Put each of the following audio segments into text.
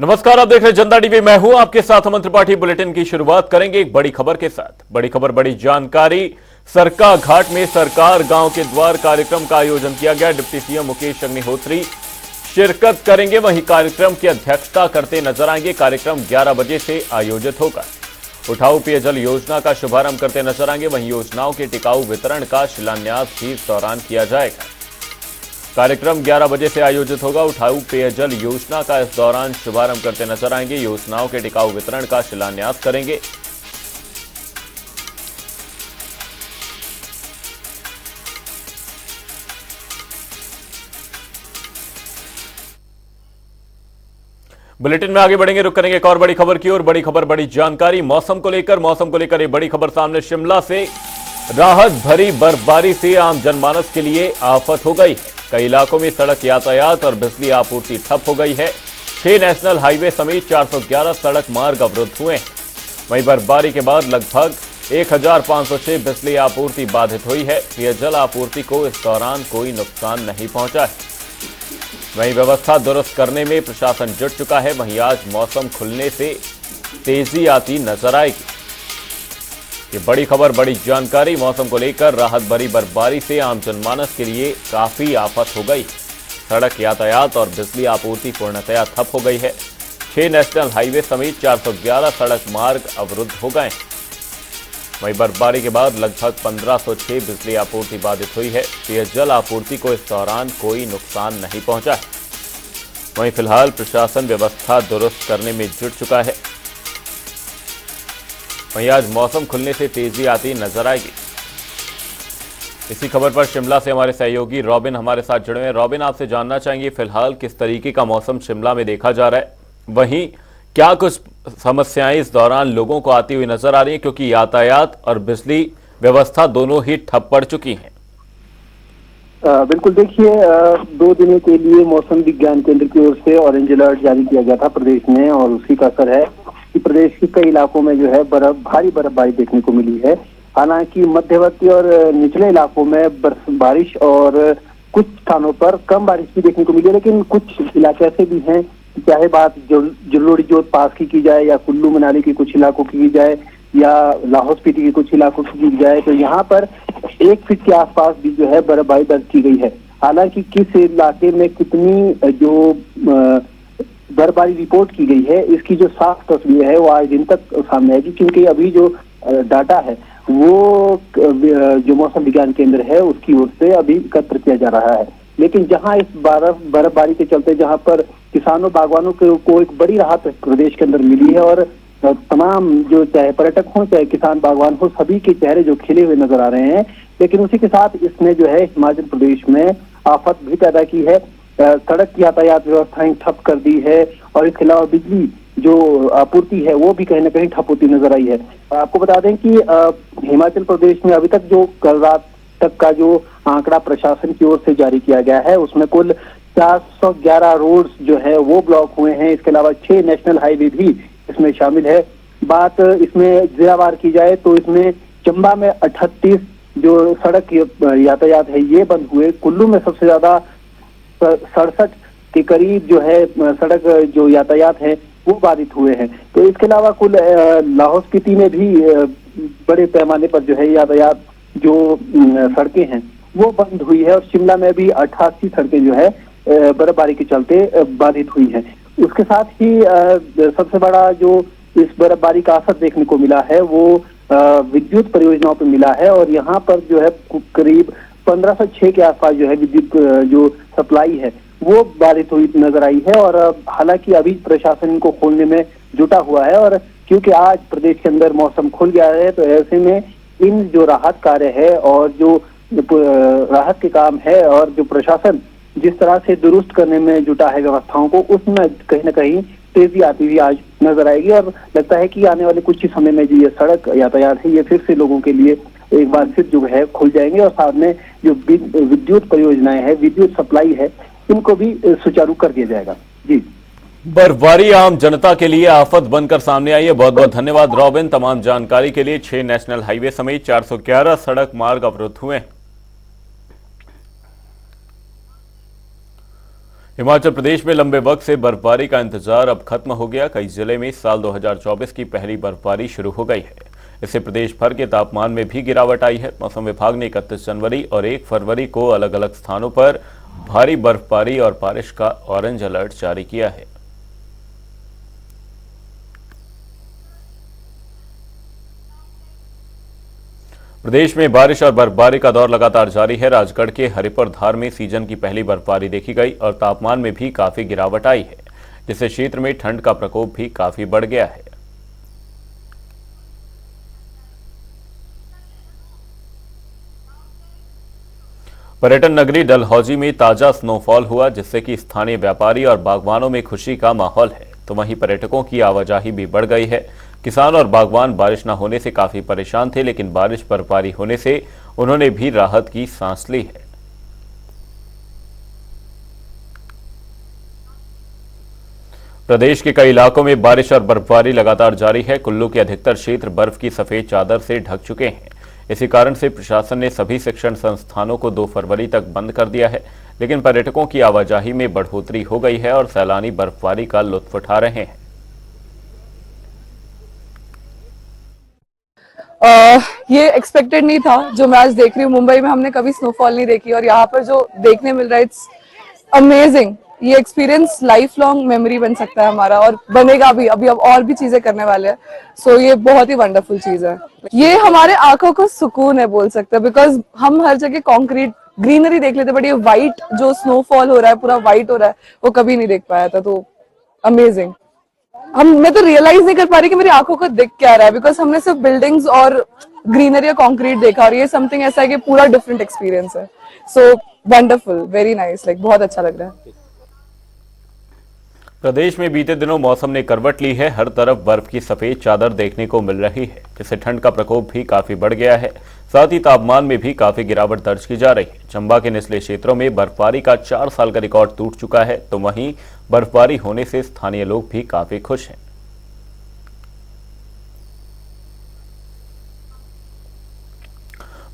नमस्कार, आप देख रहे हैं जनता टीवी। मैं हूं आपके साथ अमन त्रिपाठी। बुलेटिन की शुरुआत करेंगे एक बड़ी खबर के साथ। बड़ी खबर, बड़ी जानकारी। सरका घाट में सरकार गांव के द्वार कार्यक्रम का आयोजन किया गया। डिप्टी सीएम मुकेश अग्निहोत्री शिरकत करेंगे, वहीं कार्यक्रम की अध्यक्षता करते नजर आएंगे। कार्यक्रम 11 बजे से आयोजित होगा। उठाऊ पेयजल योजना का शुभारंभ करते नजर आएंगे, वहीं योजनाओं के टिकाऊ वितरण का शिलान्यास भी इस दौरान किया जाएगा। कार्यक्रम 11 बजे से आयोजित होगा। उठाऊ पेयजल योजना का इस दौरान शुभारंभ करते नजर आएंगे। योजनाओं के टिकाऊ वितरण का शिलान्यास करेंगे। बुलेटिन में आगे बढ़ेंगे, रुक करेंगे एक और बड़ी खबर की ओर। बड़ी खबर, बड़ी जानकारी मौसम को लेकर एक बड़ी खबर सामने। शिमला से राहत भरी बर्फबारी से आम जनमानस के लिए आफत हो गई है। कई इलाकों में सड़क यातायात और बिजली आपूर्ति ठप हो गई है। 6 नेशनल हाईवे समेत 411 सड़क मार्ग अवरुद्ध हुए हैं। वहीं बर्फबारी के बाद लगभग 1506 बिजली आपूर्ति बाधित हुई है। पेयजल आपूर्ति को इस दौरान कोई नुकसान नहीं पहुंचा है। वहीं व्यवस्था दुरुस्त करने में प्रशासन जुट चुका है। वहीं आज मौसम खुलने से तेजी आती नजर आएगी। ये बड़ी खबर, बड़ी जानकारी। मौसम को लेकर राहत भरी बर्फबारी से आम जनमानस के लिए काफी आफत हो गई। सड़क यातायात और बिजली आपूर्ति पूर्णतया ठप हो गई है। 6 नेशनल हाईवे समेत 411 सड़क मार्ग अवरुद्ध हो गए। वहीं बर्फबारी के बाद लगभग 1506 बिजली आपूर्ति बाधित हुई है। पेयजल आपूर्ति को इस दौरान कोई नुकसान नहीं पहुंचा है। वहीं फिलहाल प्रशासन व्यवस्था दुरुस्त करने में जुट चुका है। वहीं आज मौसम खुलने से तेजी आती नजर आएगी। इसी खबर पर शिमला से हमारे सहयोगी रॉबिन हमारे साथ जुड़े हैं। रॉबिन, आपसे जानना चाहेंगे फिलहाल किस तरीके का मौसम शिमला में देखा जा रहा है, वहीं क्या कुछ समस्याएं इस दौरान लोगों को आती हुई नजर आ रही है, क्योंकि यातायात और बिजली व्यवस्था दोनों ही ठप पड़ चुकी हैं। बिल्कुल, देखिए 2 दिनों के लिए मौसम विज्ञान केंद्र की ओर से ऑरेंज अलर्ट जारी किया गया था प्रदेश में, और उसी का असर है कि प्रदेश के कई इलाकों में जो है भारी बर्फबारी देखने को मिली है। हालांकि मध्यवर्ती और निचले इलाकों में बारिश और कुछ स्थानों पर कम बारिश भी देखने को मिली है, लेकिन कुछ इलाके ऐसे भी हैं, चाहे बात जलोड़ी जोत पास की जाए या कुल्लू मनाली के कुछ इलाकों की जाए या लाहौल स्पीति के कुछ इलाकों की जाए, तो यहाँ पर 1 फीट के आसपास भी जो है बर्फबारी दर्ज की गई है। हालांकि किस इलाके में कितनी जो बर्फबारी रिपोर्ट की गई है, इसकी जो साफ तस्वीर है वो आज दिन तक सामने आएगी, क्योंकि अभी जो डाटा है वो जो मौसम विज्ञान केंद्र है उसकी ओर से अभी एकत्र किया जा रहा है। लेकिन जहां इस बर्फबारी के चलते जहां पर किसानों बागवानों को एक बड़ी राहत प्रदेश के अंदर मिली है, और तमाम जो चाहे पर्यटक हो चाहे किसान बागवान हो, सभी के चेहरे जो खिले हुए नजर आ रहे हैं। लेकिन उसी के साथ इसने जो है हिमाचल प्रदेश में आफत भी पैदा की है। सड़क यातायात व्यवस्थाएं ठप कर दी है, और इसके अलावा बिजली जो आपूर्ति है वो भी कहीं ना कहीं ठप होती नजर आई है। आपको बता दें कि हिमाचल प्रदेश में अभी तक जो कल रात तक का जो आंकड़ा प्रशासन की ओर से जारी किया गया है, उसमें कुल 411 रोड्स जो है वो ब्लॉक हुए हैं। इसके अलावा 6 नेशनल हाईवे भी इसमें शामिल है। बात इसमें जिलावार की जाए तो इसमें चंबा में 38 जो सड़क यातायात है ये बंद हुए। कुल्लू में सबसे ज्यादा 67 के करीब जो है सड़क जो यातायात है वो बाधित हुए हैं। तो इसके अलावा कुल लाहौल स्पीति में भी बड़े पैमाने पर जो है यातायात जो सड़कें हैं वो बंद हुई है, और शिमला में भी 88 सड़कें जो है बर्फबारी के चलते बाधित हुई है। उसके साथ ही सबसे बड़ा जो इस बर्फबारी का असर देखने को मिला है वो विद्युत परियोजनाओं पर मिला है, और यहाँ पर जो है करीब 1506 के आसपास जो है विद्युत जो सप्लाई है वो बाधित हुई नजर आई है। और हालांकि अभी प्रशासन इनको खोलने में जुटा हुआ है, और क्योंकि आज प्रदेश के अंदर मौसम खुल गया है, तो ऐसे में इन जो राहत कार्य है और जो राहत के काम है और जो प्रशासन जिस तरह से दुरुस्त करने में जुटा है व्यवस्थाओं को, उसमें कहीं ना कहीं तेजी आती हुई आज नजर आएगी। और लगता है कि आने वाले कुछ ही समय में जो ये सड़क यातायात है ये फिर से लोगों के लिए एक बार फिर जो है खुल जाएंगे, और साथ में जो विद्युत परियोजनाएं हैं, विद्युत सप्लाई है, इनको भी सुचारू कर दिया जाएगा। जी, बर्फबारी आम जनता के लिए आफत बनकर सामने आई है। बहुत बहुत धन्यवाद रॉबिन तमाम जानकारी के लिए। 6 नेशनल हाईवे समेत 411 सड़क मार्ग अवरुद्ध हुए। हिमाचल प्रदेश में लंबे वक्त से बर्फबारी का इंतजार अब खत्म हो गया। कई जिले में साल 2024 की पहली बर्फबारी शुरू हो गई है। इससे प्रदेश भर के तापमान में भी गिरावट आई है। मौसम विभाग ने 31 जनवरी और 1 फरवरी को अलग अलग स्थानों पर भारी बर्फबारी और बारिश का ऑरेंज अलर्ट जारी किया है। प्रदेश में बारिश और बर्फबारी का दौर लगातार जारी है। राजगढ़ के हरिपुर धार में सीजन की पहली बर्फबारी देखी गई और तापमान में भी काफी गिरावट आई है, जिससे क्षेत्र में ठंड का प्रकोप भी काफी बढ़ गया है। पर्यटन नगरी डलहौजी में ताजा स्नोफॉल हुआ, जिससे कि स्थानीय व्यापारी और बागवानों में खुशी का माहौल है। तो वहीं पर्यटकों की आवाजाही भी बढ़ गई है। किसान और बागवान बारिश न होने से काफी परेशान थे, लेकिन बारिश बर्फबारी होने से उन्होंने भी राहत की सांस ली है। प्रदेश के कई इलाकों में बारिश और बर्फबारी लगातार जारी है। कुल्लू के अधिकतर क्षेत्र बर्फ की सफेद चादर से ढक चुके हैं। इसी कारण से प्रशासन ने सभी शिक्षण संस्थानों को 2 फरवरी तक बंद कर दिया है, लेकिन पर्यटकों की आवाजाही में बढ़ोतरी हो गई है और सैलानी बर्फबारी का लुत्फ उठा रहे हैं। ये एक्सपेक्टेड नहीं था। जो मैं आज देख रही हूँ, मुंबई में हमने कभी स्नोफॉल नहीं देखी और यहाँ पर जो देखने मिल रहा है, इट्स अमेजिंग। ये एक्सपीरियंस लाइफ लॉन्ग मेमोरी बन सकता है हमारा, और बनेगा भी। अभी अब और भी चीजें करने वाले हैं, सो ये बहुत ही वंडरफुल चीज है। ये हमारे आंखों को सुकून है बोल सकते हैं, बिकॉज हम हर जगह कॉन्क्रीट ग्रीनरी देख लेते, बट ये व्हाइट जो स्नोफॉल हो रहा है, पूरा व्हाइट हो रहा है, वो कभी नहीं देख पाया था। तो अमेजिंग। मैं तो रियलाइज नहीं कर पा रही कि मेरी आंखों को दिख क्या रहा है, बिकॉज हमने सिर्फ बिल्डिंग्स और ग्रीनरी और कंक्रीट देखा, और ये समथिंग ऐसा है कि पूरा डिफरेंट एक्सपीरियंस है। So wonderful, very nice, like बहुत अच्छा लग रहा है। प्रदेश में बीते दिनों मौसम ने करवट ली है। हर तरफ बर्फ की सफेद चादर देखने को मिल रही है, जिससे ठंड का प्रकोप भी काफी बढ़ गया है। साथ ही तापमान में भी काफी गिरावट दर्ज की जा रही है। चंबा के निचले क्षेत्रों में बर्फबारी का 4 साल का रिकॉर्ड टूट चुका है, तो वहीं बर्फबारी होने से स्थानीय लोग भी काफी खुश हैं।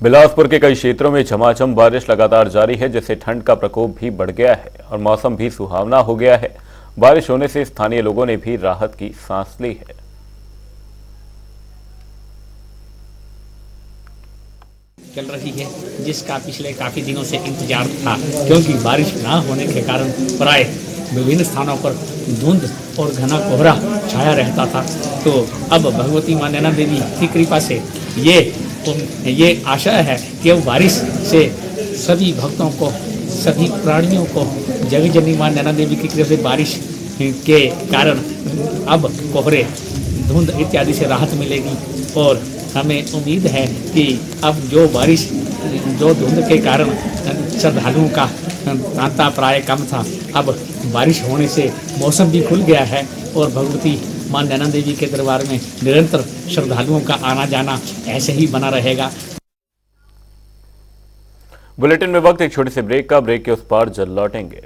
बिलासपुर के कई क्षेत्रों में झमाझम बारिश लगातार जारी है, जिससे ठंड का प्रकोप भी बढ़ गया है और मौसम भी सुहावना हो गया है। बारिश होने से स्थानीय लोगों ने भी राहत की सांस ली है। चल रही है, जिसका पिछले काफी दिनों से इंतजार था, क्योंकि बारिश ना होने के कारण प्राय विभिन्न स्थानों पर धुंध और घना कोहरा छाया रहता था। तो अब भगवती मां नैना देवी की कृपा से ये आशा है कि अब बारिश से सभी भक्तों को, सभी प्राणियों को जगजननी मां नैना देवी की कृपा से बारिश के कारण अब कोहरे, धुंध इत्यादि से राहत मिलेगी। और हमें उम्मीद है कि अब जो धुंध के कारण श्रद्धालुओं का तांता प्राय कम था, अब बारिश होने से मौसम भी खुल गया है और भगवती मां नैना देवी के दरबार में निरंतर श्रद्धालुओं का आना जाना ऐसे ही बना रहेगा। बुलेटिन में वक्त एक छोटे से ब्रेक का। ब्रेक के उस पार जल्द लौटेंगे।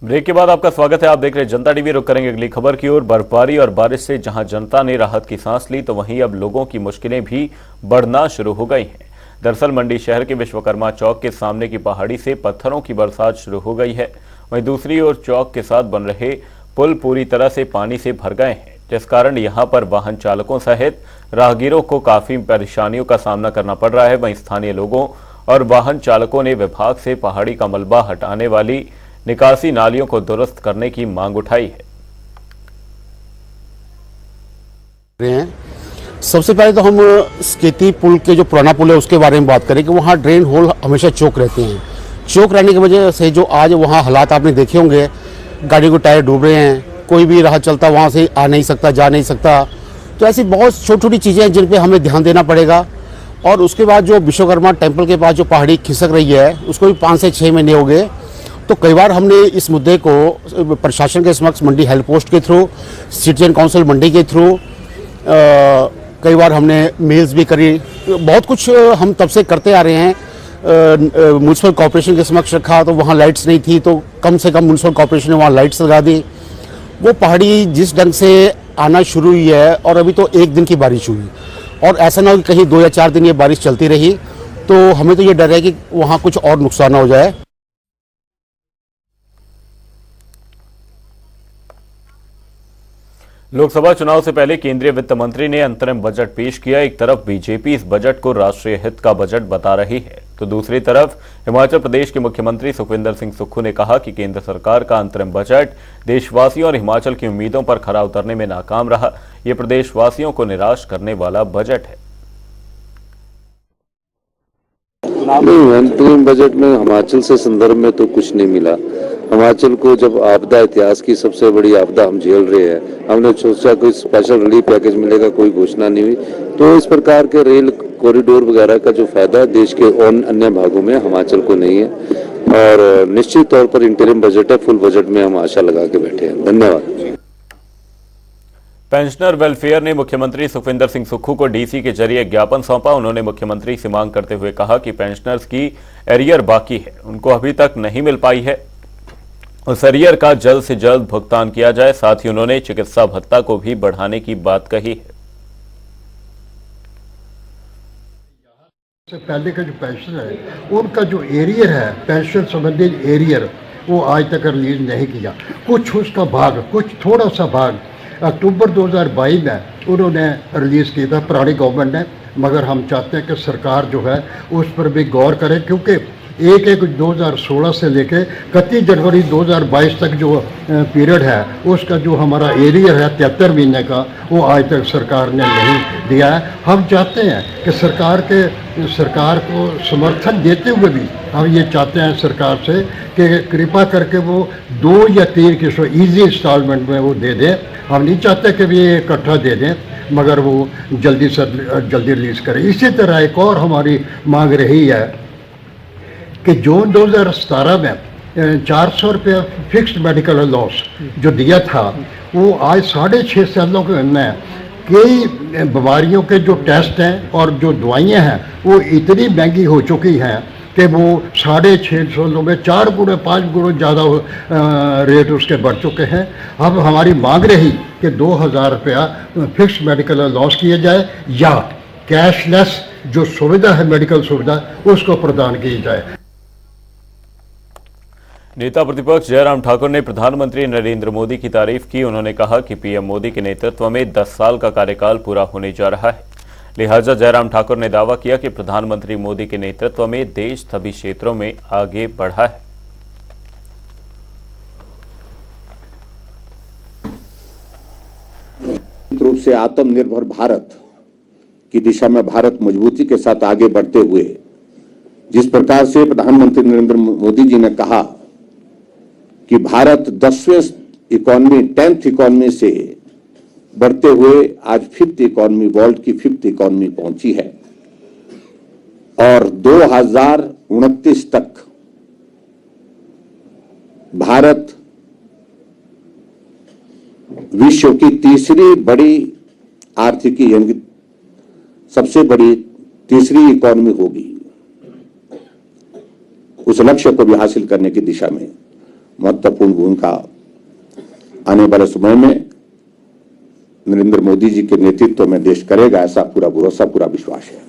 ब्रेक के बाद आपका स्वागत है। आप देख रहे हैं जनता टीवी। रुक करेंगे अगली खबर की ओर। बर्फबारी और बारिश से जहां जनता ने राहत की सांस ली, तो वहीं अब लोगों की मुश्किलें भी बढ़ना शुरू हो गई हैं। दरअसल मंडी शहर के विश्वकर्मा चौक के सामने की पहाड़ी से पत्थरों की बरसात शुरू हो गई है। वहीं दूसरी ओर चौक के साथ बन रहे पुल पूरी तरह से पानी से भर गए हैं, जिस कारण यहां पर वाहन चालकों सहित राहगीरों को काफी परेशानियों का सामना करना पड़ रहा है। वहीं स्थानीय लोगों और वाहन चालकों ने विभाग से पहाड़ी का मलबा हटाने वाली निकासी नालियों को दुरुस्त करने की मांग उठाई है। सबसे पहले तो हम स्केती पुल के जो पुराना पुल है उसके बारे में बात करें कि वहाँ ड्रेन होल हमेशा चौक रहते हैं। चौक रहने की वजह से जो आज वहाँ हालात आपने देखे होंगे, गाड़ी को टायर डूब रहे हैं, कोई भी राह चलता वहाँ से आ नहीं सकता, जा नहीं सकता। तो ऐसी बहुत छोटी छोटी चीज़ें हैं जिन पे हमें ध्यान देना पड़ेगा। और उसके बाद जो विश्वकर्मा टेम्पल के पास जो पहाड़ी खिसक रही है, उसको भी 5 से 6 महीने हो गए। तो कई बार हमने इस मुद्दे को प्रशासन के समक्ष मंडी हेल्प पोस्ट के थ्रू, सिटीजन काउंसिल मंडी के थ्रू कई बार हमने मेल्स भी करी। बहुत कुछ हम तब से करते आ रहे हैं। म्यूनसिपल कॉर्पोरेशन के समक्ष रखा, तो वहाँ लाइट्स नहीं थी, तो कम से कम म्यूनसिपल कॉर्पोरेशन ने वहाँ लाइट्स लगा दी। वो पहाड़ी जिस ढंग से आना शुरू हुई है, और अभी तो 1 दिन की बारिश हुई, और ऐसा ना हो कि कहीं 2 या 4 दिन ये बारिश चलती रही, तो हमें तो ये डर है कि वहाँ कुछ और नुकसान ना हो जाए। लोकसभा चुनाव से पहले केंद्रीय वित्त मंत्री ने अंतरिम बजट पेश किया। एक तरफ बीजेपी इस बजट को राष्ट्रीय हित का बजट बता रही है, तो दूसरी तरफ हिमाचल प्रदेश के मुख्यमंत्री सुखविंदर सिंह सुक्खू ने कहा कि केंद्र सरकार का अंतरिम बजट देशवासियों और हिमाचल की उम्मीदों पर खरा उतरने में नाकाम रहा। यह प्रदेशवासियों को निराश करने वाला बजट है। नहीं, अंतरिम बजट में हिमाचल से संदर्भ में तो कुछ नहीं मिला। हिमाचल को जब आपदा, इतिहास की सबसे बड़ी आपदा हम झेल रहे हैं, हमने सोचा कोई स्पेशल रिलीफ पैकेज मिलेगा, कोई घोषणा नहीं हुई। तो इस प्रकार के रेल कॉरिडोर वगैरह का जो फायदा है देश के और अन्य भागों में, हिमाचल को नहीं है। और निश्चित तौर पर इंटरिम बजट है, फुल बजट में हम आशा लगा के बैठे हैं। धन्यवाद। पेंशनर वेलफेयर ने मुख्यमंत्री सुखविंदर सिंह सुक्खू को डीसी के जरिए ज्ञापन सौंपा। उन्होंने मुख्यमंत्री से मांग करते हुए कहा कि पेंशनर्स की एरियर बाकी है, उनको अभी तक नहीं मिल पाई है, उस एरियर का जल्द से जल्द भुगतान किया जाए। साथ ही उन्होंने चिकित्सा भत्ता को भी बढ़ाने की बात कही है। से पहले का जो पेंशन है, उनका जो एरियर है, पेंशन संबंधित एरियर, वो आज तक रिलीज नहीं किया। कुछ उसका भाग, कुछ थोड़ा सा भाग अक्टूबर 2022 में उन्होंने रिलीज़ किया था पुरानी गवर्नमेंट ने, मगर हम चाहते हैं कि सरकार जो है उस पर भी गौर करे, क्योंकि 1/1/2016 से लेके 31 जनवरी 2022 तक जो पीरियड है, उसका जो हमारा एरियर है 73 महीने का, वो आज तक सरकार ने नहीं दिया है। हम चाहते हैं कि सरकार को समर्थन देते हुए भी हम ये चाहते हैं सरकार से कि कृपा करके वो 2 या 3 किस्तों ईजी इंस्टॉलमेंट में वो दे दें। हम नहीं चाहते कि ये इकट्ठा दे दें, मगर वो जल्दी से जल्दी रिलीज़ करें। इसी तरह एक और हमारी मांग रही है कि जून 2017 में 400 रुपये फिक्स्ड मेडिकल अलाउंस जो दिया था, वो आज 6.5 सालों में कई बीमारियों के जो टेस्ट हैं और जो दवाइयाँ हैं, वो इतनी महंगी हो चुकी हैं कि वो 650 में 4 गुना 5 गुना ज़्यादा रेट उसके बढ़ चुके हैं। अब हमारी मांग रही कि 2000 रुपया फिक्स मेडिकल लॉस किया जाए, या कैशलेस जो सुविधा है, मेडिकल सुविधा, उसको प्रदान की जाए। नेता प्रतिपक्ष जयराम ठाकुर ने प्रधानमंत्री नरेंद्र मोदी की तारीफ की। उन्होंने कहा कि पीएम मोदी के नेतृत्व में 10 साल का कार्यकाल पूरा होने जा रहा है। लिहाजा जयराम ठाकुर ने दावा किया कि प्रधानमंत्री मोदी के नेतृत्व में देश सभी क्षेत्रों में आगे बढ़ा है। रूप से आत्मनिर्भर भारत की दिशा में भारत मजबूती के साथ आगे बढ़ते हुए, जिस प्रकार से प्रधानमंत्री नरेंद्र मोदी जी ने कहा कि भारत 10th इकोनॉमी से बढ़ते हुए आज 5th इकोनॉमी, वर्ल्ड की 5th इकोनॉमी पहुंची है, और 2029 तक भारत विश्व की तीसरी बड़ी आर्थिकी, यानी सबसे बड़ी तीसरी इकोनॉमी होगी। उस लक्ष्य को भी हासिल करने की दिशा में महत्वपूर्ण भूमिका आने वाले समय में नरेंद्र मोदी जी के नेतृत्व में देश करेगा, ऐसा पूरा भरोसा, पूरा विश्वास है।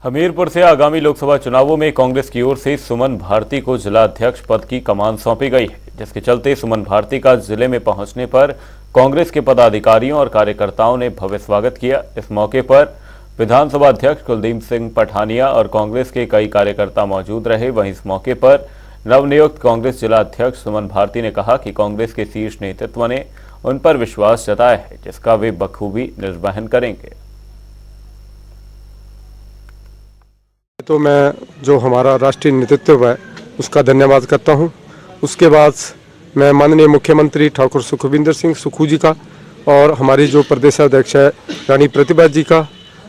हमीरपुर से आगामी लोकसभा चुनावों में कांग्रेस की ओर से सुमन भारती को जिला अध्यक्ष पद की कमान सौंपी गई है, जिसके चलते सुमन भारती का जिले में पहुंचने पर कांग्रेस के पदाधिकारियों और कार्यकर्ताओं ने भव्य स्वागत किया। इस मौके पर विधानसभा अध्यक्ष कुलदीप सिंह पठानिया और कांग्रेस के कई कार्यकर्ता मौजूद रहे। वहीं इस मौके पर नवनियुक्त कांग्रेस जिला अध्यक्ष सुमन भारती ने कहा कि कांग्रेस के शीर्ष नेतृत्व ने उन पर विश्वास जताया है, जिसका वे बखूबी निर्वहन करेंगे। तो मैं जो हमारा राष्ट्रीय नेतृत्व है उसका धन्यवाद करता हूं। उसके बाद मैं माननीय मुख्यमंत्री ठाकुर सुखविंदर सिंह सुक्खू जी का, और हमारी जो प्रदेशाध्यक्ष है रानी प्रतिभा जी का,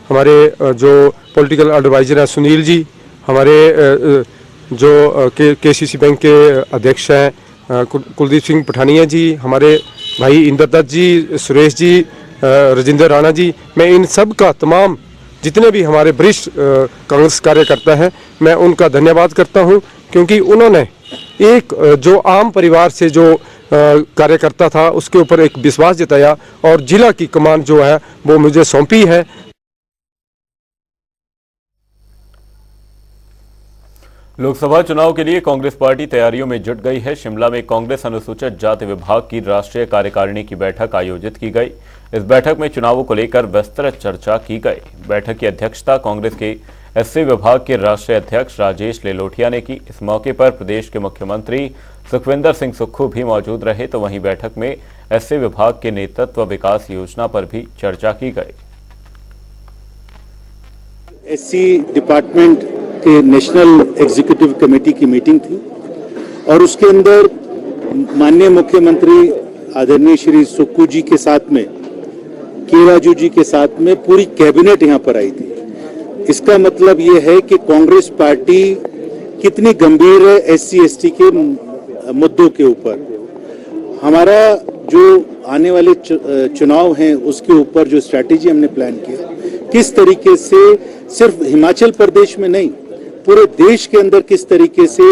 हमारे जो पॉलिटिकल एडवाइजर हैं सुनील जी, हमारे जो केसीसी बैंक के अध्यक्ष हैं कुलदीप सिंह पठानिया जी, हमारे भाई इंद्र दत्त जी, सुरेश जी, राजेंद्र राणा जी, मैं इन सब का, तमाम जितने भी हमारे वरिष्ठ कांग्रेस कार्यकर्ता हैं, मैं उनका धन्यवाद करता हूं, क्योंकि उन्होंने एक जो आम परिवार से जो कार्यकर्ता था उसके ऊपर एक विश्वास जताया और जिला की कमान जो है वो मुझे सौंपी है। लोकसभा चुनाव के लिए कांग्रेस पार्टी तैयारियों में जुट गई है। शिमला में कांग्रेस अनुसूचित जाति विभाग की राष्ट्रीय कार्यकारिणी की बैठक आयोजित की गई। इस बैठक में चुनावों को लेकर विस्तृत चर्चा की गई। बैठक की अध्यक्षता कांग्रेस के एससी विभाग के राष्ट्रीय अध्यक्ष राजेश लेलोठिया ने की। इस मौके पर प्रदेश के मुख्यमंत्री सुखविंदर सिंह सुक्खू भी मौजूद रहे, तो वहीं बैठक में एससी विभाग के नेतृत्व विकास योजना पर भी चर्चा की गई। एससी डिपार्टमेंट के नेशनल एग्जीक्यूटिव कमेटी की मीटिंग थी और उसके अंदर माननीय मुख्यमंत्री आदरणीय श्री सुक्खू जी के साथ में के राजू जी के साथ में पूरी कैबिनेट यहां पर आई थी। इसका मतलब ये है कि कांग्रेस पार्टी कितनी गंभीर है एससी एसटी के मुद्दों के ऊपर। हमारा जो आने वाले चुनाव हैं उसके ऊपर जो स्ट्रैटेजी हमने प्लान किया, किस तरीके से सिर्फ हिमाचल प्रदेश में नहीं पूरे देश के अंदर किस तरीके से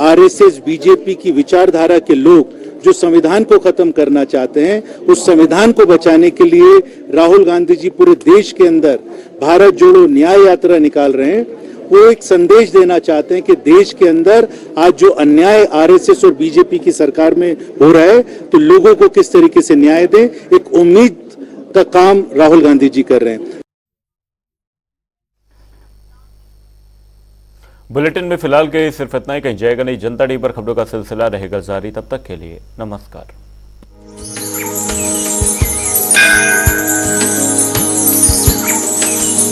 आरएसएस बीजेपी की विचारधारा के लोग जो संविधान को खत्म करना चाहते हैं, उस संविधान को बचाने के लिए राहुल गांधी जी पूरे देश के अंदर भारत जोड़ो न्याय यात्रा निकाल रहे हैं। वो एक संदेश देना चाहते हैं कि देश के अंदर आज जो अन्याय आरएसएस और बीजेपी की सरकार में हो रहा है, तो लोगों को किस तरीके से न्याय दें, एक उम्मीद का काम राहुल गांधी जी कर रहे हैं। बुलेटिन में फिलहाल के सिर्फ इतना ही। कहीं जाएगा नहीं। जनता डी पर खबरों का सिलसिला रहेगा जारी। तब तक के लिए नमस्कार।